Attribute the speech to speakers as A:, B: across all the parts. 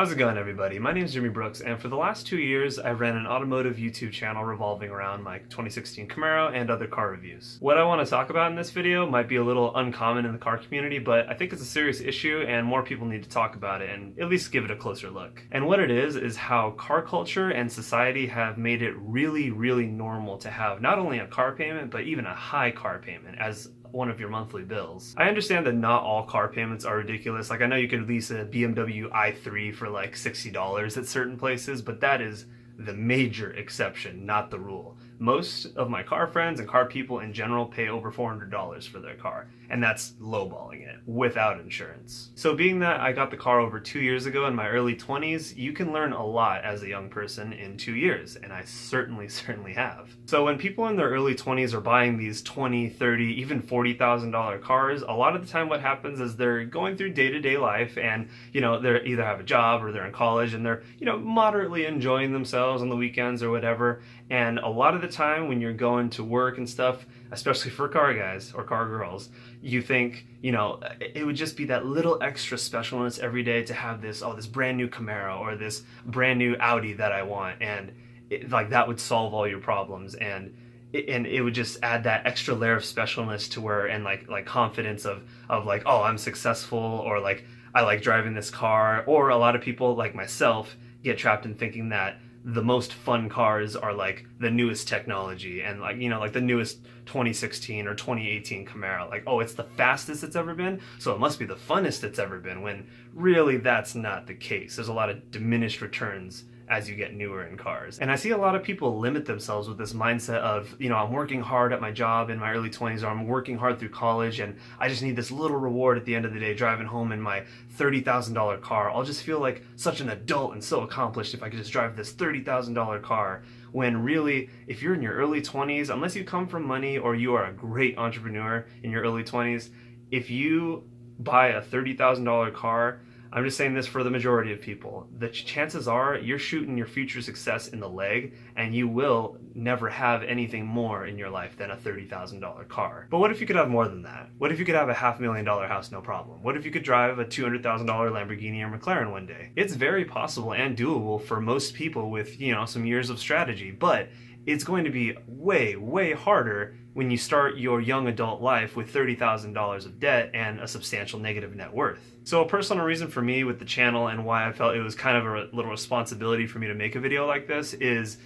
A: How's it going, everybody? My name is Jimmy Brooks, and for the last 2 years, I ran an automotive YouTube channel revolving around my 2016 Camaro and other car reviews. What I want to talk about in this video might be a little uncommon in the car community, but I think it's a serious issue and more people need to talk about it and at least give it a closer look. And what it is how car culture and society have made it really, really normal to have not only a car payment, but even a high car payment as one of your monthly bills. I understand that not all car payments are ridiculous. Like, I know you could lease a BMW i3 for like $60 at certain places, but that is the major exception, not the rule. Most of my car friends and car people in general pay over $400 for their car, and that's lowballing it without insurance. So being that I got the car over 2 years ago in my early 20s, you can learn a lot as a young person in 2 years, and I certainly have. So when people in their early 20s are buying these $20, $30, even $40,000 cars, a lot of the time what happens is they're going through day-to-day life and, they either have a job or they're in college and they're, moderately enjoying themselves on the weekends or whatever. And a lot of the time when you're going to work and stuff, especially for car guys or car girls, you think, it would just be that little extra specialness every day to have this brand new Camaro or this brand new Audi that I want. And that would solve all your problems. And it would just add that extra layer of specialness to where, and like confidence of like, oh, I'm successful, or like, I like driving this car. Or a lot of people like myself get trapped in thinking that the most fun cars are like the newest technology and like the newest 2016 or 2018 Camaro. Like, oh, it's the fastest it's ever been, so it must be the funnest it's ever been, when really that's not the case. There's a lot of diminished returns as you get newer in cars. And I see a lot of people limit themselves with this mindset of, I'm working hard at my job in my early 20s, or I'm working hard through college and I just need this little reward at the end of the day driving home in my $30,000 car. I'll just feel like such an adult and so accomplished if I could just drive this $30,000 car. When really, if you're in your early 20s, unless you come from money or you are a great entrepreneur in your early 20s, if you buy a $30,000 car, I'm just saying this for the majority of people, the chances are you're shooting your future success in the leg, and you will never have anything more in your life than a $30,000 car. But what if you could have more than that? What if you could have a $500,000 house, no problem? What if you could drive a $200,000 Lamborghini or McLaren one day? It's very possible and doable for most people with, some years of strategy, but it's going to be way, way harder when you start your young adult life with $30,000 of debt and a substantial negative net worth. So a personal reason for me with the channel and why I felt it was kind of a little responsibility for me to make a video like this is,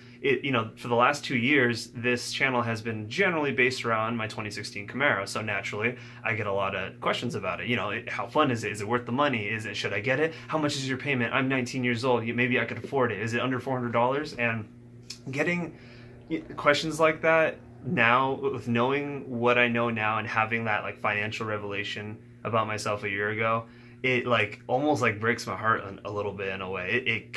A: for the last 2 years, this channel has been generally based around my 2016 Camaro. So naturally, I get a lot of questions about it. How fun is it? Is it worth the money? Should I get it? How much is your payment? I'm 19 years old. Maybe I could afford it. Is it under $400? And getting questions like that now, with knowing what I know now and having that financial revelation about myself a year ago, it almost breaks my heart a little bit in a way. It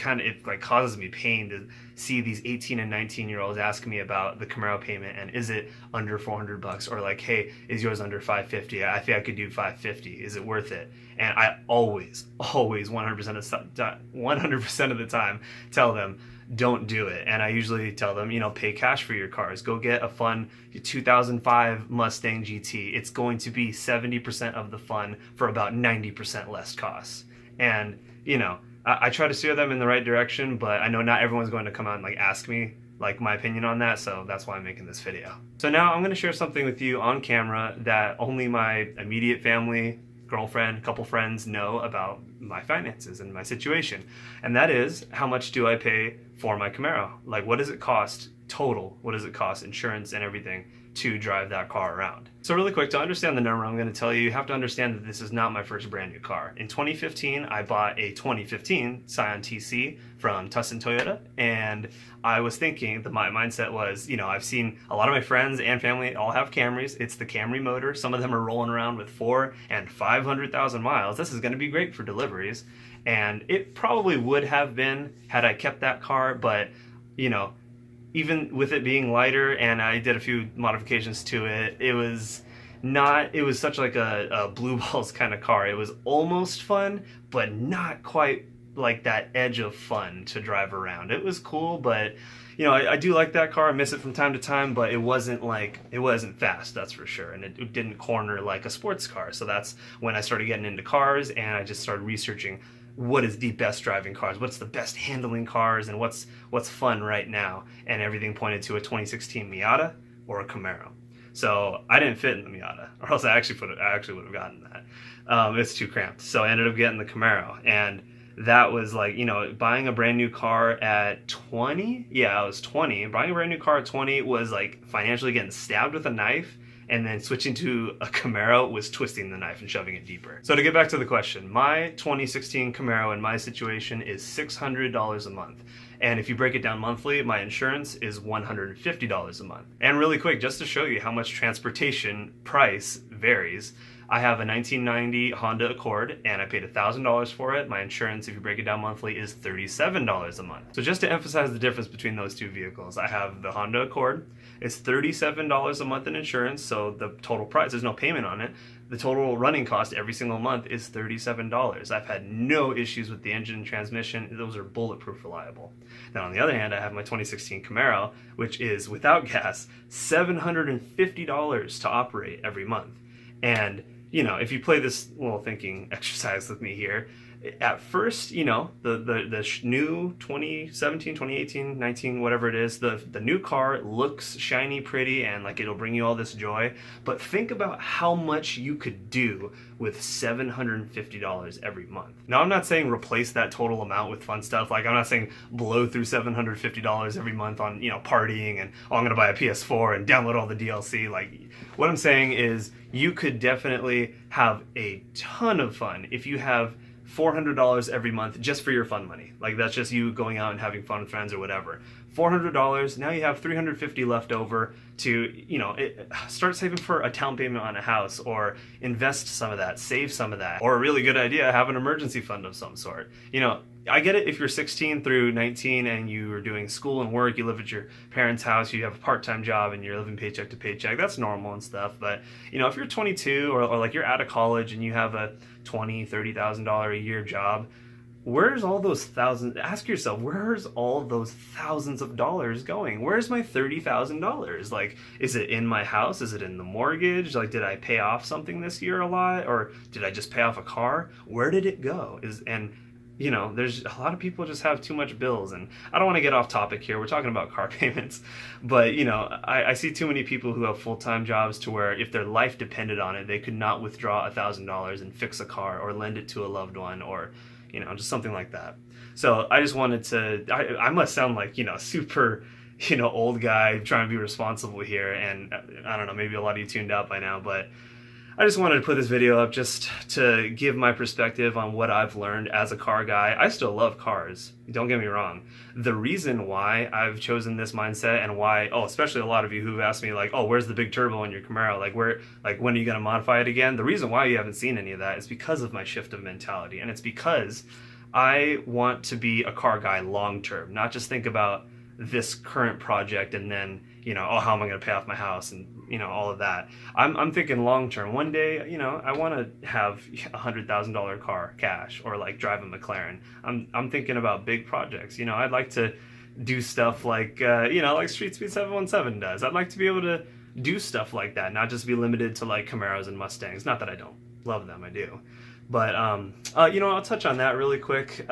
A: causes me pain to see these 18 and 19-year-olds asking me about the Camaro payment and is it under $400, or hey, is yours under $550? I think I could do $550. Is it worth it? And I always 100% of the time tell them, don't do it. And I usually tell them, pay cash for your cars. Go get a fun 2005 Mustang GT. It's going to be 70% of the fun for about 90% less costs. And, I try to steer them in the right direction, but I know not everyone's going to come out and ask me my opinion on that, so that's why I'm making this video. So now I'm going to share something with you on camera that only my immediate family, girlfriend, couple friends know about my finances and my situation. And that is, how much do I pay for my Camaro? What does it cost total? What does it cost, insurance and everything, to drive that car around? So really quick, to understand the number I'm going to tell you, you have to understand that this is not my first brand new car. In 2015, I bought a 2015 Scion TC from Tustin Toyota, and I was thinking, my mindset was, I've seen a lot of my friends and family all have Camrys. It's the Camry motor. Some of them are rolling around with 400,000 and 500,000 miles. This is going to be great for deliveries. And it probably would have been had I kept that car, but, even with it being lighter and I did a few modifications to it, it was such a blue balls kind of car. It was almost fun, but not quite that edge of fun to drive around. It was cool, but I do like that car. I miss it from time to time, but it wasn't fast, that's for sure. And it didn't corner like a sports car. So that's when I started getting into cars, and I just started researching what is the best driving cars, what's the best handling cars, and what's fun right now. And everything pointed to a 2016 Miata or a Camaro. So I didn't fit in the Miata, or else I actually would have gotten that. It's too cramped. So I ended up getting the Camaro, and that was like, you know, buying a brand new car at 20. Yeah, I was 20. Buying a brand new car at 20 was like financially getting stabbed with a knife, and then switching to a Camaro was twisting the knife and shoving it deeper. So to get back to the question, my 2016 Camaro in my situation is $600 a month. And if you break it down monthly, my insurance is $150 a month. And really quick, just to show you how much transportation price varies, I have a 1990 Honda Accord, and I paid $1,000 for it. My insurance, if you break it down monthly, is $37 a month. So just to emphasize the difference between those two vehicles, I have the Honda Accord. It's $37 a month in insurance, so the total price, there's no payment on it. The total running cost every single month is $37. I've had no issues with the engine and transmission. Those are bulletproof reliable. Now, on the other hand, I have my 2016 Camaro, which is, without gas, $750 to operate every month. And you know, if you play this little thinking exercise with me here, at first, you know, the new 2017, 2018, 19, whatever it is, the new car looks shiny, pretty, and like it'll bring you all this joy. But think about how much you could do with $750 every month. Now, I'm not saying replace that total amount with fun stuff. Like, I'm not saying blow through $750 every month on, you know, partying and, oh, I'm going to buy a PS4 and download all the DLC. Like, what I'm saying is you could definitely have a ton of fun if you have $400 every month just for your fun money. Like, that's just you going out and having fun with friends or whatever. $400, now you have $350 left over to, you know, start saving for a down payment on a house, or invest some of that, save some of that. Or a really good idea, have an emergency fund of some sort. You know, I get it if you're 16 through 19 and you're doing school and work, you live at your parents' house, you have a part-time job and you're living paycheck to paycheck, that's normal and stuff. But, you know, if you're 22 or like you're out of college and you have a $20,000, $30,000 a year job, where's all those thousands? Ask yourself, where's all those thousands of dollars going? Where's my $30,000? Like, is it in my house? Is it in the mortgage? Like, did I pay off something this year a lot? Or did I just pay off a car? Where did it go? You know, there's a lot of people just have too much bills, and I don't want to get off topic here. We're talking about car payments, but you know, I see too many people who have full-time jobs to where if their life depended on it, they could not withdraw $1,000 and fix a car or lend it to a loved one, or, you know, just something like that. So I just wanted to, I must sound like, you know, super, you know, old guy trying to be responsible here, and I don't know, maybe a lot of you tuned out by now, but I just wanted to put this video up just to give my perspective on what I've learned as a car guy. I still love cars, don't get me wrong. The reason why I've chosen this mindset, and why, especially a lot of you who've asked me like, where's the big turbo in your Camaro? Like when are you gonna modify it again? The reason why you haven't seen any of that is because of my shift of mentality. And it's because I want to be a car guy long-term, not just think about this current project and then, you know, how am I going to pay off my house and, you know, all of that. I'm thinking long term. One day, you know, I want to have $100,000 car cash, or like drive a McLaren. I'm thinking about big projects. You know, I'd like to do stuff like, you know, like Street Speed 717 does. I'd like to be able to do stuff like that, not just be limited to like Camaros and Mustangs. Not that I don't love them, I do. But, you know, I'll touch on that really quick.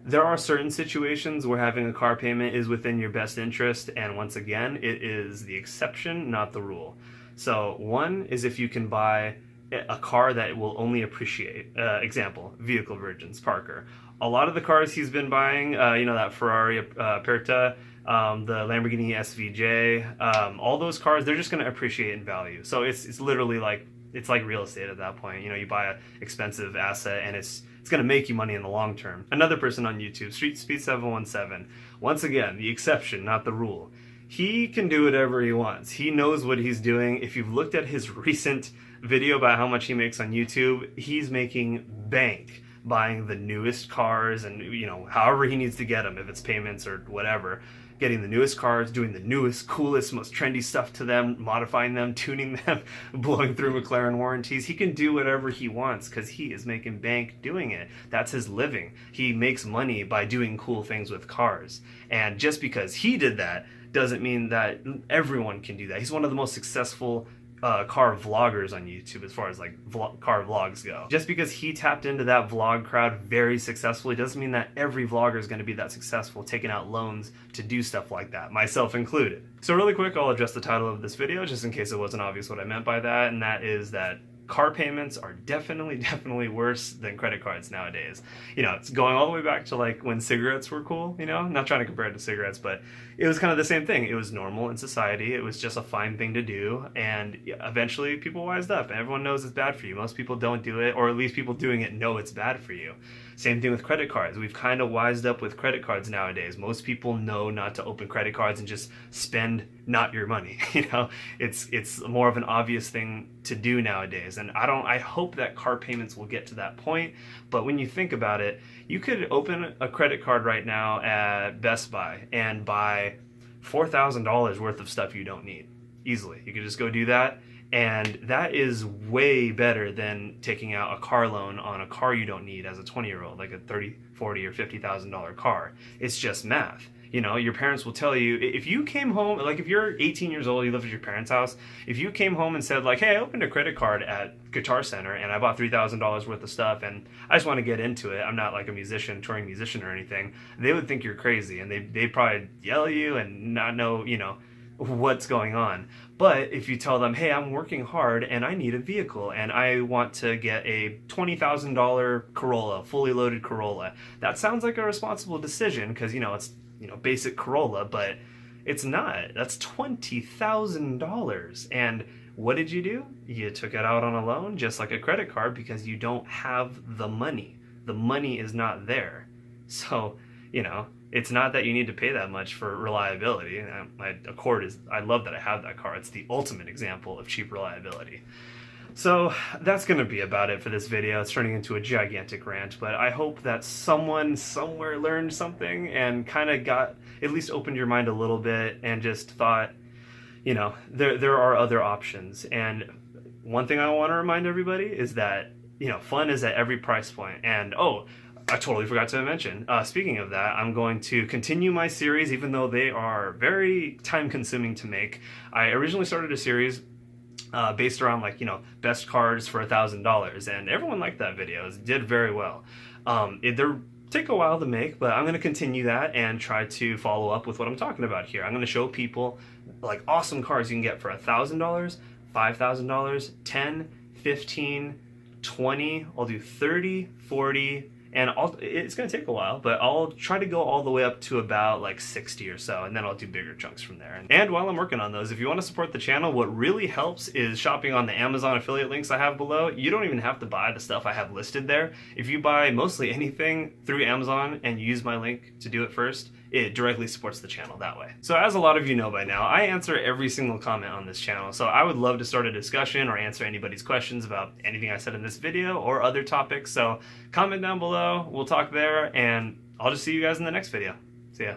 A: There are certain situations where having a car payment is within your best interest, and once again, it is the exception, not the rule. So one is if you can buy a car that will only appreciate. Example, Vehicle Virgins, Parker. A lot of the cars he's been buying, you know, that Ferrari Aperta, the Lamborghini SVJ, all those cars, they're just going to appreciate in value. So it's literally like, it's like real estate at that point. You know, you buy an expensive asset and it's going to make you money in the long term. Another person on YouTube, Street Speed 717. Once again, the exception, not the rule. He can do whatever he wants. He knows what he's doing. If you've looked at his recent video about how much he makes on YouTube, he's making bank buying the newest cars and, you know, however he needs to get them, if it's payments or whatever. Getting the newest cars, doing the newest, coolest, most trendy stuff to them, modifying them, tuning them, blowing through McLaren warranties. He can do whatever he wants because he is making bank doing it. That's his living. He makes money by doing cool things with cars. And just because he did that doesn't mean that everyone can do that. He's one of the most successful car vloggers on YouTube as far as like car vlogs go. Just because he tapped into that vlog crowd very successfully doesn't mean that every vlogger is going to be that successful taking out loans to do stuff like that, myself included. So really quick, I'll address the title of this video just in case it wasn't obvious what I meant by that, and that is that car payments are definitely worse than credit cards nowadays. You know, it's going all the way back to like when cigarettes were cool, you know? I'm not trying to compare it to cigarettes, but it was kind of the same thing. It was normal in society. It was just a fine thing to do. And eventually people wised up and everyone knows it's bad for you. Most people don't do it, or at least people doing it know it's bad for you. Same thing with credit cards. We've kind of wised up with credit cards nowadays. Most people know not to open credit cards and just spend not your money. You know, it's more of an obvious thing to do nowadays. And I hope that car payments will get to that point. But when you think about it, you could open a credit card right now at Best Buy and buy $4,000 worth of stuff you don't need easily. You could just go do that. And that is way better than taking out a car loan on a car you don't need as a 20-year-old, like a $30, $40, or $50,000 car. It's just math. You know, your parents will tell you, if you came home, like if you're 18 years old, you live at your parents' house, if you came home and said like, hey, I opened a credit card at Guitar Center and I bought $3,000 worth of stuff and I just want to get into it, I'm not like a touring musician or anything, they would think you're crazy and they'd probably yell at you and not know, you know, what's going on. But if you tell them, hey, I'm working hard and I need a vehicle and I want to get a $20,000 Corolla, fully loaded Corolla, that sounds like a responsible decision because, you know, it's, you know, basic Corolla, but it's not. That's $20,000. And what did you do? You took it out on a loan, just like a credit card, because you don't have the money. The money is not there. So, you know, it's not that you need to pay that much for reliability. My Accord is, I love that I have that car. It's the ultimate example of cheap reliability. So that's going to be about it for this video. It's turning into a gigantic rant, but I hope that someone somewhere learned something and kind of got, at least opened your mind a little bit and just thought, you know, there are other options. And one thing I want to remind everybody is that, you know, fun is at every price point. And oh, I totally forgot to mention, speaking of that, I'm going to continue my series, even though they are very time-consuming to make. I originally started a series based around, like, you know, best cards for $1,000, and everyone liked that video. It did very well. They take a while to make, but I'm going to continue that and try to follow up with what I'm talking about here. I'm going to show people, like, awesome cards you can get for $1,000, $5,000, $10, $15, $20, I'll do $30, $40, and it's going to take a while, but I'll try to go all the way up to about like 60 or so, and then I'll do bigger chunks from there. And while I'm working on those, if you want to support the channel, what really helps is shopping on the Amazon affiliate links I have below. You don't even have to buy the stuff I have listed there. If you buy mostly anything through Amazon and use my link to do it first, it directly supports the channel that way. So as a lot of you know by now, I answer every single comment on this channel, so I would love to start a discussion or answer anybody's questions about anything I said in this video or other topics. So comment down below, we'll talk there, and I'll just see you guys in the next video. See ya.